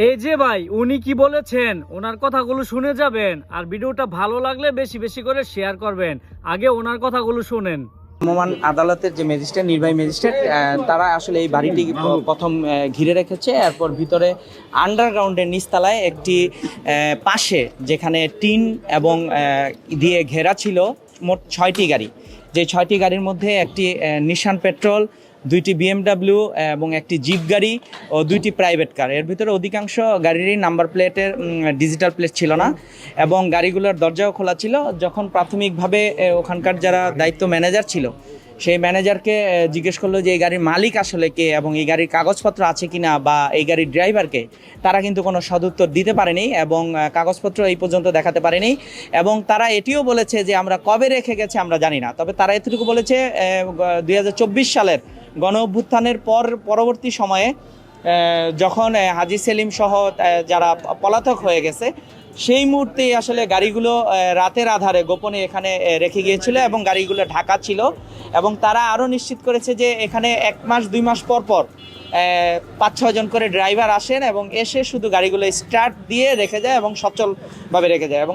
এই যে ভাই, উনি কি বলেছেন ওনার কথাগুলো শুনে যাবেন, আর ভিডিওটা ভালো লাগলে বেশি বেশি করে শেয়ার করবেন। আগে ওনার কথাগুলো শুনেন। ভ্রাম্যমাণ আদালতের যে ম্যাজিস্ট্রেট, নির্বাহী ম্যাজিস্ট্রেট, তারা আসলে এই বাড়িটি প্রথম ঘিরে রেখেছে। এরপর ভিতরে আন্ডারগ্রাউন্ডের নিচতলায় একটি পাশে যেখানে টিন এবং দিয়ে ঘেরা ছিল মোট 6টি গাড়ি। যে 6টি গাড়ির মধ্যে একটি নিশান পেট্রোল, 2টি বিএমডাব্লিউ এবং একটি জিপ গাড়ি ও 2টি প্রাইভেট কার। এর ভিতরে অধিকাংশ গাড়িরই নাম্বার প্লেটের ডিজিটাল প্লেট ছিল না এবং গাড়িগুলোর দরজাও খোলা ছিল। যখন প্রাথমিকভাবে ওখানকার যারা দায়িত্ব ম্যানেজার ছিল, সেই ম্যানেজারকে জিজ্ঞেস করলো যে এই গাড়ির মালিক আসলে কে এবং এই গাড়ির কাগজপত্র আছে কিনা বা এই গাড়ির ড্রাইভারকে, তারা কিন্তু কোনো সদুত্তর দিতে পারেনি এবং কাগজপত্র এই পর্যন্ত দেখাতে পারেনি। এবং তারা এটিও বলেছে যে আমরা কবে রেখে গেছে আমরা জানি না। তবে তারা এতটুকু বলেছে 2024 সালের গণ অভ্যুত্থানের পরবর্তী সময়ে যখন হাজী সেলিম সহ যারা পলাতক হয়ে গেছে, সেই মুহূর্তেই আসলে গাড়িগুলো রাতের আধারে গোপনে এখানে রেখে গিয়েছিল এবং গাড়িগুলো ঢাকা ছিল। এবং তারা আরও নিশ্চিত করেছে যে এখানে 1 মাস 2 মাস পর পর 5-6 জন করে ড্রাইভার আসেন এবং এসে শুধু গাড়িগুলো স্টার্ট দিয়ে রেখে যায় এবং সচলভাবে রেখে যায়। এবং